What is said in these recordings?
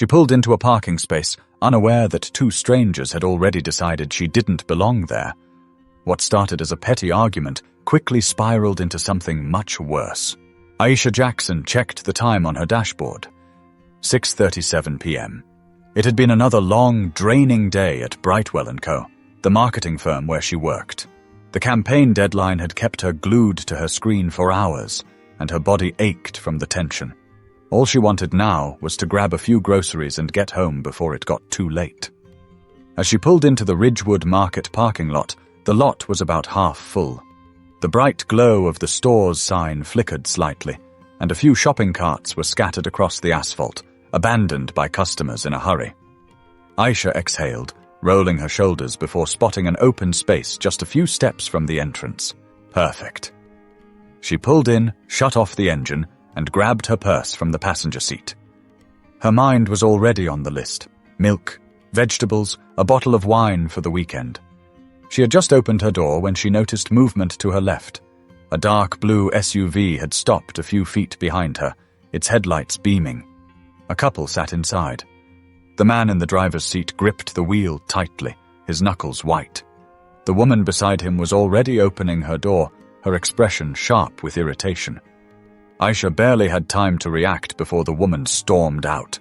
She pulled into a parking space, unaware that two strangers had already decided she didn't belong there. What started as a petty argument quickly spiraled into something much worse. Aisha Jackson checked the time on her dashboard. 6:37 p.m. It had been another long, draining day at Brightwell & Co., the marketing firm where she worked. The campaign deadline had kept her glued to her screen for hours, and her body ached from the tension. All she wanted now was to grab a few groceries and get home before it got too late. As she pulled into the Ridgewood Market parking lot, the lot was about half full. The bright glow of the store's sign flickered slightly, and a few shopping carts were scattered across the asphalt, abandoned by customers in a hurry. Aisha exhaled, rolling her shoulders before spotting an open space just a few steps from the entrance. Perfect. She pulled in, shut off the engine, and grabbed her purse from the passenger seat. Her mind was already on the list. Milk, vegetables, a bottle of wine for the weekend. She had just opened her door when she noticed movement to her left. A dark blue SUV had stopped a few feet behind her, its headlights beaming. A couple sat inside. The man in the driver's seat gripped the wheel tightly, his knuckles white. The woman beside him was already opening her door, her expression sharp with irritation. Aisha barely had time to react before the woman stormed out.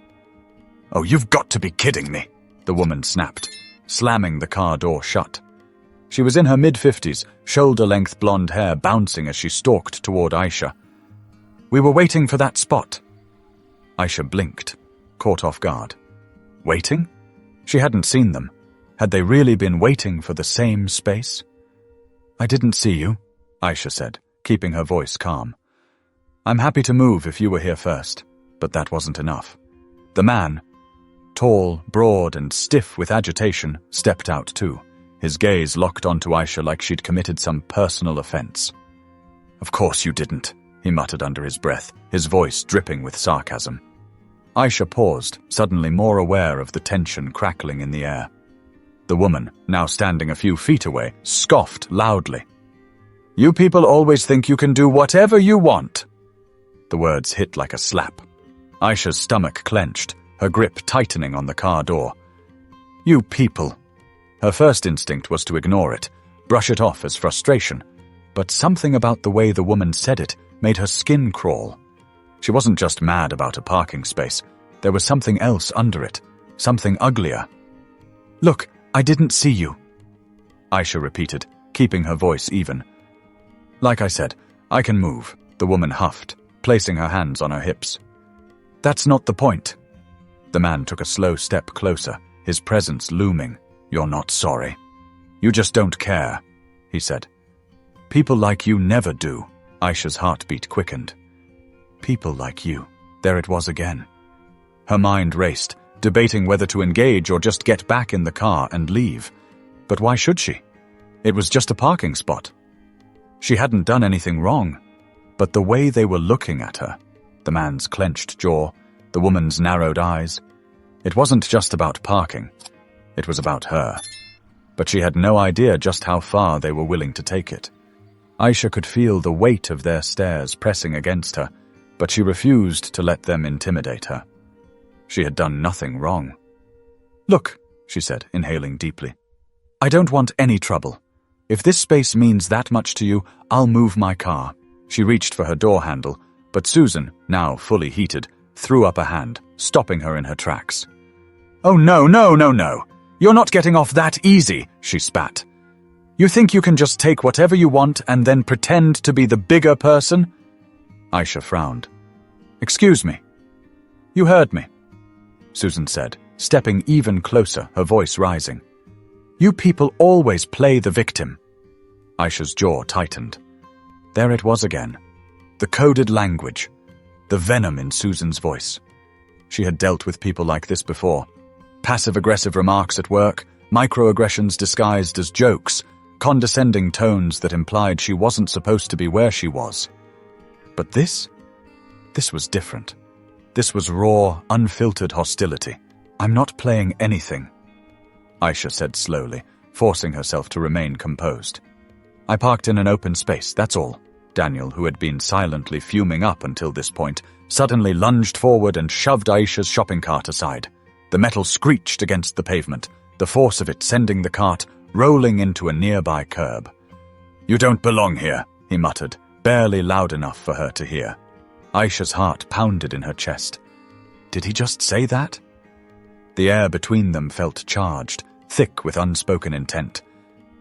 "Oh, you've got to be kidding me," the woman snapped, slamming the car door shut. She was in her mid-50s, shoulder-length blonde hair bouncing as she stalked toward Aisha. "We were waiting for that spot." Aisha blinked, caught off guard. Waiting? She hadn't seen them. Had they really been waiting for the same space? "I didn't see you," Aisha said, keeping her voice calm. "I'm happy to move if you were here first," but that wasn't enough. The man, tall, broad, and stiff with agitation, stepped out too, his gaze locked onto Aisha like she'd committed some personal offense. "Of course you didn't," he muttered under his breath, his voice dripping with sarcasm. Aisha paused, suddenly more aware of the tension crackling in the air. The woman, now standing a few feet away, scoffed loudly. "You people always think you can do whatever you want." The words hit like a slap. Aisha's stomach clenched, her grip tightening on the car door. "You people." Her first instinct was to ignore it, brush it off as frustration, but something about the way the woman said it made her skin crawl. She wasn't just mad about a parking space. There was something else under it, something uglier. "Look, I didn't see you," Aisha repeated, keeping her voice even. "Like I said, I can move," the woman huffed, placing her hands on her hips. "That's not the point." The man took a slow step closer, his presence looming. "You're not sorry. You just don't care," he said. "People like you never do." Aisha's heartbeat quickened. People like you. There it was again. Her mind raced, debating whether to engage or just get back in the car and leave. But why should she? It was just a parking spot. She hadn't done anything wrong. But the way they were looking at her, the man's clenched jaw, the woman's narrowed eyes, it wasn't just about parking. It was about her. But she had no idea just how far they were willing to take it. Aisha could feel the weight of their stares pressing against her, but she refused to let them intimidate her. She had done nothing wrong. "Look," she said, inhaling deeply. "I don't want any trouble. If this space means that much to you, I'll move my car." She reached for her door handle, but Susan, now fully heated, threw up a hand, stopping her in her tracks. "Oh, no, no, no, no. You're not getting off that easy," she spat. "You think you can just take whatever you want and then pretend to be the bigger person?" Aisha frowned. "Excuse me." "You heard me," Susan said, stepping even closer, her voice rising. "You people always play the victim." Aisha's jaw tightened. There it was again. The coded language. The venom in Susan's voice. She had dealt with people like this before. Passive-aggressive remarks at work, microaggressions disguised as jokes, condescending tones that implied she wasn't supposed to be where she was. But this was different. This was raw, unfiltered hostility. "I'm not playing anything," Aisha said slowly, forcing herself to remain composed. "I parked in an open space, that's all. Daniel, who had been silently fuming up until this point, suddenly lunged forward and shoved Aisha's shopping cart aside. The metal screeched against the pavement, the force of it sending the cart rolling into a nearby curb. "You don't belong here," he muttered, barely loud enough for her to hear. Aisha's heart pounded in her chest. Did he just say that? The air between them felt charged, thick with unspoken intent.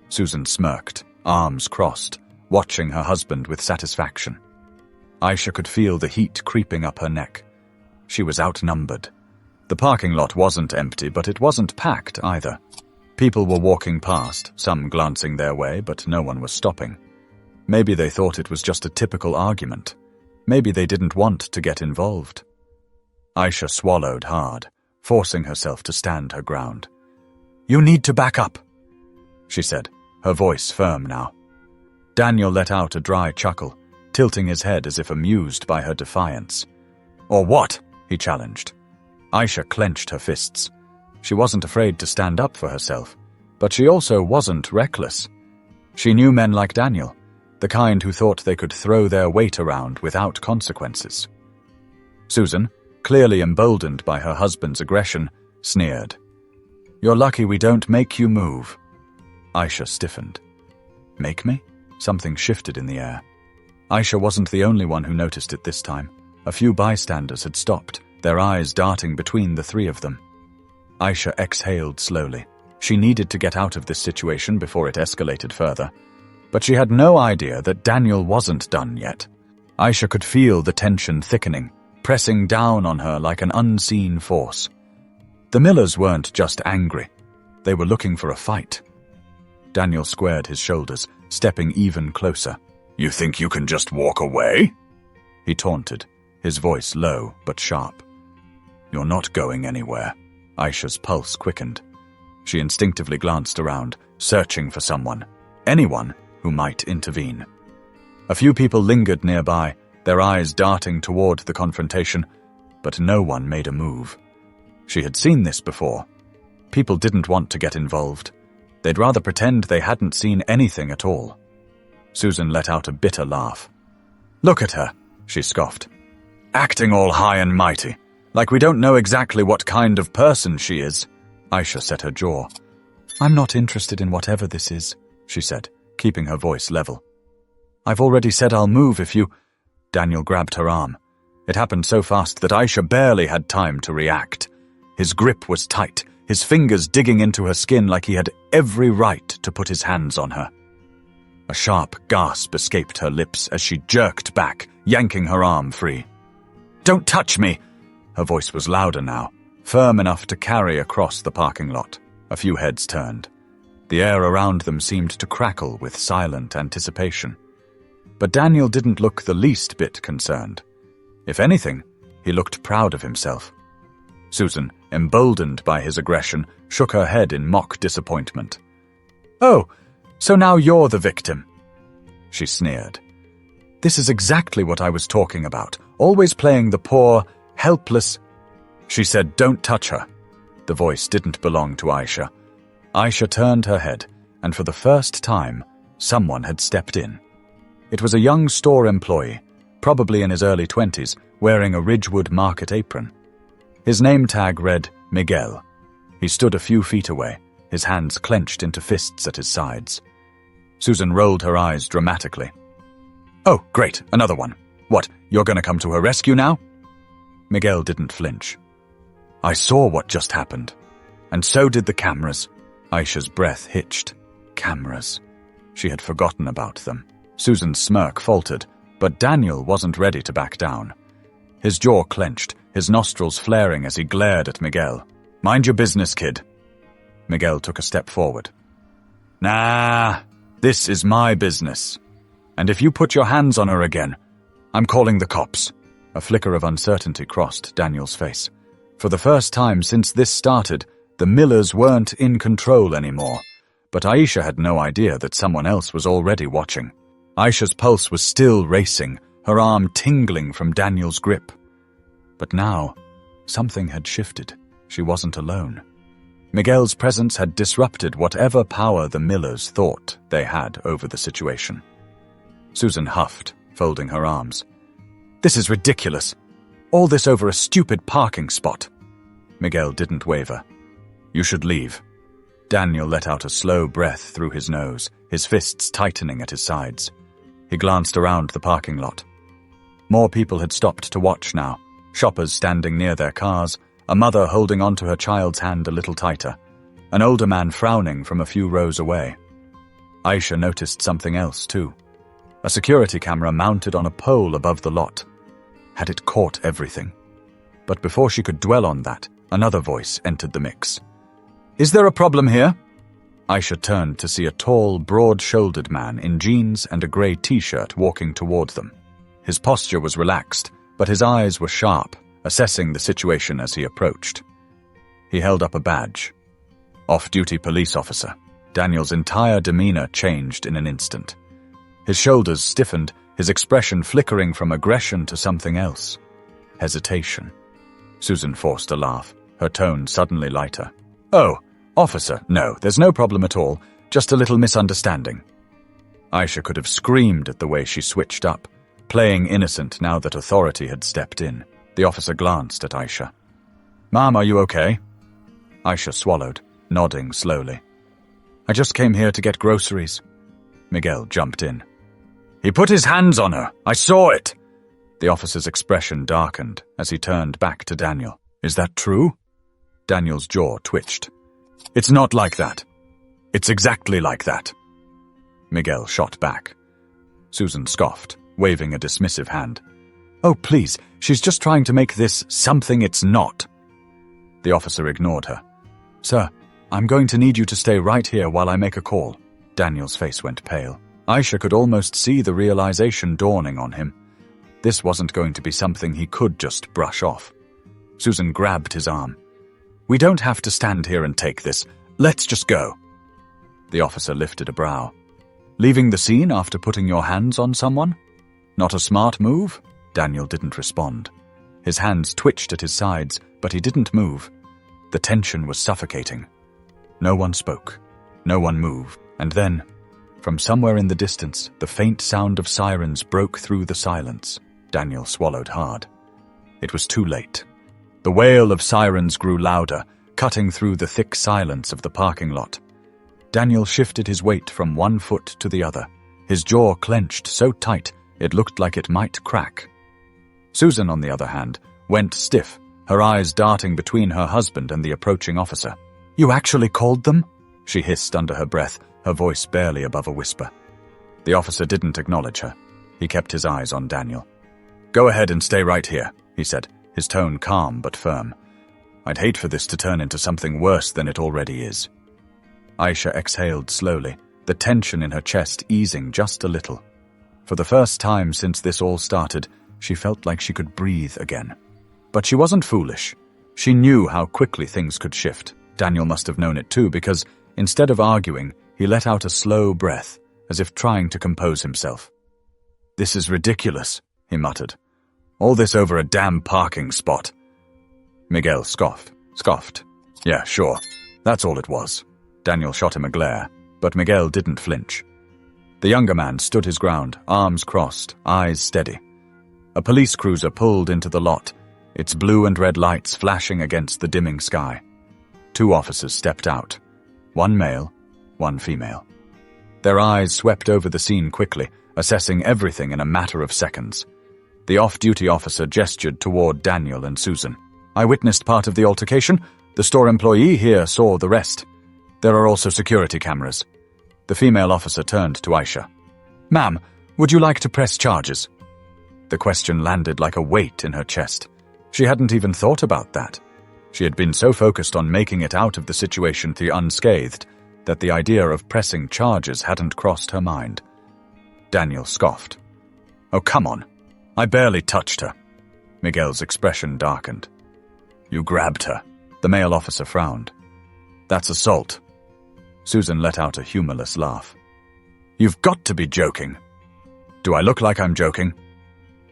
Susan smirked, arms crossed, watching her husband with satisfaction. Aisha could feel the heat creeping up her neck. She was outnumbered. The parking lot wasn't empty, but it wasn't packed either. People were walking past, some glancing their way, but no one was stopping. Maybe they thought it was just a typical argument. Maybe they didn't want to get involved. Aisha swallowed hard, forcing herself to stand her ground. "You need to back up," she said, her voice firm now. Daniel let out a dry chuckle, tilting his head as if amused by her defiance. "Or what?" he challenged. Aisha clenched her fists. She wasn't afraid to stand up for herself, but she also wasn't reckless. She knew men like Daniel, the kind who thought they could throw their weight around without consequences. Susan, clearly emboldened by her husband's aggression, sneered. "You're lucky we don't make you move." Aisha stiffened. Make me? Something shifted in the air. Aisha wasn't the only one who noticed it this time. A few bystanders had stopped, their eyes darting between the three of them. Aisha exhaled slowly. She needed to get out of this situation before it escalated further. But she had no idea that Daniel wasn't done yet. Aisha could feel the tension thickening, pressing down on her like an unseen force. The Millers weren't just angry. They were looking for a fight. Daniel squared his shoulders, stepping even closer. "You think you can just walk away?" he taunted, his voice low but sharp. "You're not going anywhere." Aisha's pulse quickened. She instinctively glanced around, searching for someone, anyone who might intervene. A few people lingered nearby, their eyes darting toward the confrontation, but no one made a move. She had seen this before. People didn't want to get involved. They'd rather pretend they hadn't seen anything at all. Susan let out a bitter laugh. "Look at her," she scoffed. "Acting all high and mighty, like we don't know exactly what kind of person she is." Aisha set her jaw. "I'm not interested in whatever this is," she said, keeping her voice level. "I've already said I'll move if you—" Daniel grabbed her arm. It happened so fast that Aisha barely had time to react. His grip was tight, his fingers digging into her skin like he had every right to put his hands on her. A sharp gasp escaped her lips as she jerked back, yanking her arm free. "Don't touch me!" Her voice was louder now, firm enough to carry across the parking lot. A few heads turned. The air around them seemed to crackle with silent anticipation. But Daniel didn't look the least bit concerned. If anything, he looked proud of himself. Susan, emboldened by his aggression, shook her head in mock disappointment. "Oh, so now you're the victim," she sneered. "This is exactly what I was talking about, always playing the poor, helpless—" She said, "Don't touch her." The voice didn't belong to Aisha. Aisha turned her head, and for the first time, someone had stepped in. It was a young store employee, probably in his early 20s, wearing a Ridgewood Market apron. His name tag read Miguel. He stood a few feet away, his hands clenched into fists at his sides. Susan rolled her eyes dramatically. "Oh, great, another one. What, you're going to come to her rescue now?" Miguel didn't flinch. "I saw what just happened. And so did the cameras." Aisha's breath hitched. Cameras. She had forgotten about them. Susan's smirk faltered, but Daniel wasn't ready to back down. His jaw clenched, his nostrils flaring as he glared at Miguel. "Mind your business, kid." Miguel took a step forward. "Nah, this is my business. And if you put your hands on her again, I'm calling the cops." A flicker of uncertainty crossed Daniel's face. For the first time since this started, the Millers weren't in control anymore. But Aisha had no idea that someone else was already watching. Aisha's pulse was still racing, her arm tingling from Daniel's grip. But now, something had shifted. She wasn't alone. Miguel's presence had disrupted whatever power the Millers thought they had over the situation. Susan huffed, folding her arms. "This is ridiculous. All this over a stupid parking spot." Miguel didn't waver. "You should leave." Daniel let out a slow breath through his nose, his fists tightening at his sides. He glanced around the parking lot. More people had stopped to watch now, shoppers standing near their cars, a mother holding onto her child's hand a little tighter, an older man frowning from a few rows away. Aisha noticed something else, too. A security camera mounted on a pole above the lot. Had it caught everything? But before she could dwell on that, another voice entered the mix. "Is there a problem here?" Aisha turned to see a tall, broad-shouldered man in jeans and a grey t-shirt walking toward them. His posture was relaxed, but his eyes were sharp, assessing the situation as he approached. He held up a badge. Off-duty police officer. Daniel's entire demeanor changed in an instant. His shoulders stiffened, his expression flickering from aggression to something else. Hesitation. Susan forced a laugh, her tone suddenly lighter. "Oh, officer, no, there's no problem at all, just a little misunderstanding." Aisha could have screamed at the way she switched up, playing innocent now that authority had stepped in. The officer glanced at Aisha. "Ma'am, are you okay?" Aisha swallowed, nodding slowly. "I just came here to get groceries." Miguel jumped in. "He put his hands on her. I saw it." The officer's expression darkened as he turned back to Daniel. "Is that true?" Daniel's jaw twitched. "It's not like that. It's exactly like that." Miguel shot back. Susan scoffed, waving a dismissive hand. "Oh, please, she's just trying to make this something it's not." The officer ignored her. "Sir, I'm going to need you to stay right here while I make a call." Daniel's face went pale. Aisha could almost see the realization dawning on him. This wasn't going to be something he could just brush off. Susan grabbed his arm. "We don't have to stand here and take this. Let's just go." The officer lifted a brow. "Leaving the scene after putting your hands on someone? Not a smart move?" Daniel didn't respond. His hands twitched at his sides, but he didn't move. The tension was suffocating. No one spoke. No one moved. And then, from somewhere in the distance, the faint sound of sirens broke through the silence. Daniel swallowed hard. It was too late. The wail of sirens grew louder, cutting through the thick silence of the parking lot. Daniel shifted his weight from one foot to the other. His jaw clenched so tight it looked like it might crack. Susan, on the other hand, went stiff, her eyes darting between her husband and the approaching officer. "You actually called them?" she hissed under her breath, her voice barely above a whisper. The officer didn't acknowledge her. He kept his eyes on Daniel. "Go ahead and stay right here," he said, his tone calm but firm. "I'd hate for this to turn into something worse than it already is." Aisha exhaled slowly, the tension in her chest easing just a little. For the first time since this all started, she felt like she could breathe again. But she wasn't foolish. She knew how quickly things could shift. Daniel must have known it too, because instead of arguing, he let out a slow breath, as if trying to compose himself. "This is ridiculous," he muttered. "All this over a damn parking spot." Miguel scoffed. "Yeah, sure. That's all it was." Daniel shot him a glare, but Miguel didn't flinch. The younger man stood his ground, arms crossed, eyes steady. A police cruiser pulled into the lot, its blue and red lights flashing against the dimming sky. 2 officers stepped out. 1 male, 1 female. Their eyes swept over the scene quickly, assessing everything in a matter of seconds. The off-duty officer gestured toward Daniel and Susan. "I witnessed part of the altercation. The store employee here saw the rest. There are also security cameras." The female officer turned to Aisha. "Ma'am, would you like to press charges?" The question landed like a weight in her chest. She hadn't even thought about that. She had been so focused on making it out of the situation unscathed that the idea of pressing charges hadn't crossed her mind. Daniel scoffed. "Oh, come on. I barely touched her." Miguel's expression darkened. "You grabbed her." The male officer frowned. "That's assault." Susan let out a humorless laugh. "You've got to be joking." "Do I look like I'm joking?"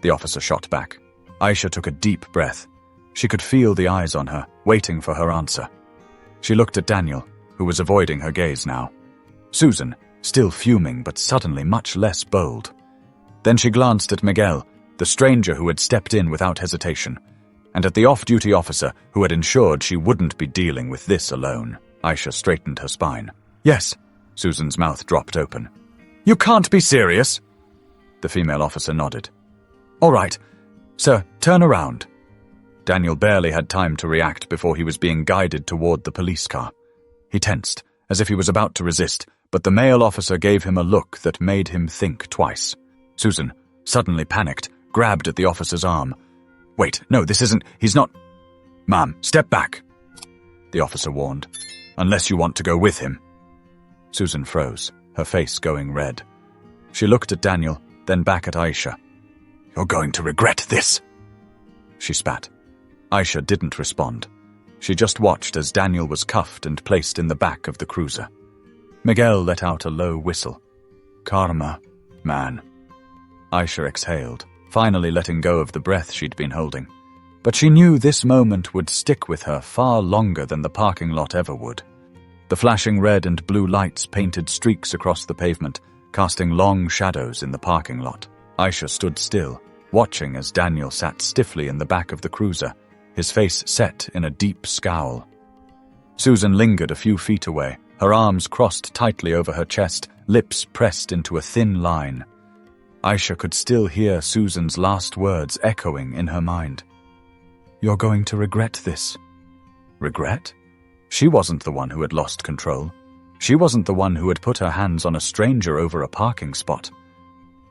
The officer shot back. Aisha took a deep breath. She could feel the eyes on her, waiting for her answer. She looked at Daniel, who was avoiding her gaze now. Susan, still fuming but suddenly much less bold. Then she glanced at Miguel, the stranger who had stepped in without hesitation, and at the off-duty officer who had ensured she wouldn't be dealing with this alone. Aisha straightened her spine. Yes, Susan's mouth dropped open. You can't be serious. The female officer nodded. All right, sir, turn around. Daniel barely had time to react before he was being guided toward the police car. He tensed, as if he was about to resist, but the male officer gave him a look that made him think twice. Susan, suddenly panicked, grabbed at the officer's arm. Wait, no, this isn't, he's not. Ma'am, step back, the officer warned, unless you want to go with him. Susan froze, her face going red. She looked at Daniel, then back at Aisha. You're going to regret this, she spat. Aisha didn't respond. She just watched as Daniel was cuffed and placed in the back of the cruiser. Miguel let out a low whistle. Karma, man. Aisha exhaled, finally letting go of the breath she'd been holding. But she knew this moment would stick with her far longer than the parking lot ever would. The flashing red and blue lights painted streaks across the pavement, casting long shadows in the parking lot. Aisha stood still, watching as Daniel sat stiffly in the back of the cruiser, his face set in a deep scowl. Susan lingered a few feet away, her arms crossed tightly over her chest, lips pressed into a thin line. Aisha could still hear Susan's last words echoing in her mind. You're going to regret this. Regret? She wasn't the one who had lost control. She wasn't the one who had put her hands on a stranger over a parking spot.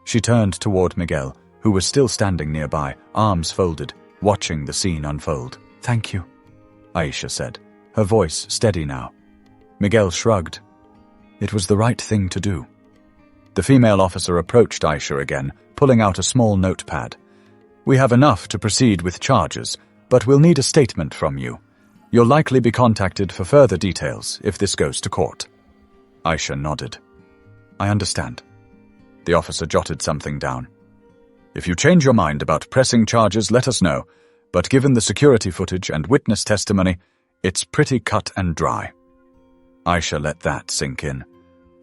She turned toward Miguel, who was still standing nearby, arms folded, watching the scene unfold. Thank you, Aisha said, her voice steady now. Miguel shrugged. It was the right thing to do. The female officer approached Aisha again, pulling out a small notepad. We have enough to proceed with charges, but we'll need a statement from you. You'll likely be contacted for further details if this goes to court. Aisha nodded. I understand. The officer jotted something down. If you change your mind about pressing charges, let us know, but given the security footage and witness testimony, it's pretty cut and dry. Aisha let that sink in.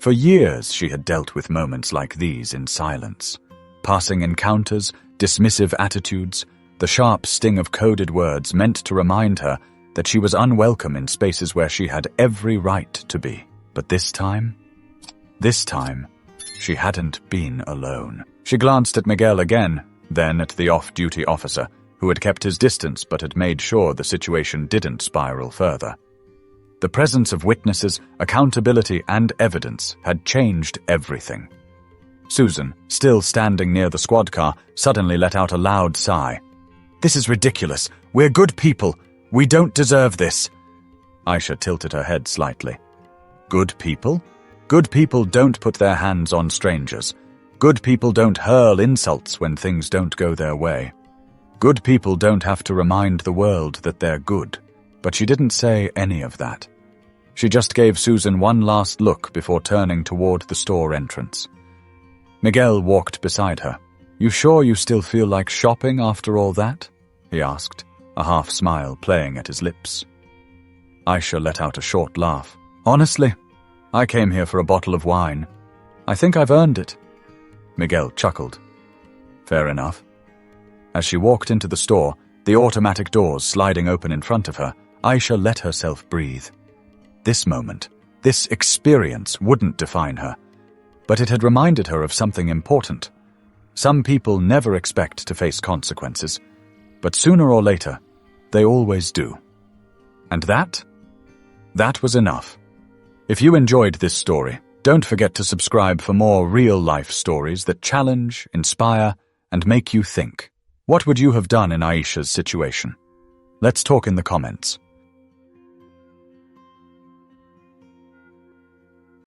For years she had dealt with moments like these in silence. Passing encounters, dismissive attitudes, the sharp sting of coded words meant to remind her that she was unwelcome in spaces where she had every right to be. But this time, she hadn't been alone. She glanced at Miguel again, then at the off-duty officer, who had kept his distance but had made sure the situation didn't spiral further. The presence of witnesses, accountability, and evidence had changed everything. Susan, still standing near the squad car, suddenly let out a loud sigh. This is ridiculous. We're good people. We don't deserve this. Aisha tilted her head slightly. Good people? Good people don't put their hands on strangers. Good people don't hurl insults when things don't go their way. Good people don't have to remind the world that they're good. But she didn't say any of that. She just gave Susan one last look before turning toward the store entrance. Miguel walked beside her. You sure you still feel like shopping after all that? He asked, a half smile playing at his lips. Aisha let out a short laugh. Honestly, I came here for a bottle of wine. I think I've earned it. Miguel chuckled. Fair enough. As she walked into the store, the automatic doors sliding open in front of her, Aisha let herself breathe. This moment, this experience wouldn't define her, but it had reminded her of something important. Some people never expect to face consequences, but sooner or later, they always do. And that was enough. If you enjoyed this story, don't forget to subscribe for more real-life stories that challenge, inspire, and make you think. What would you have done in Aisha's situation? Let's talk in the comments.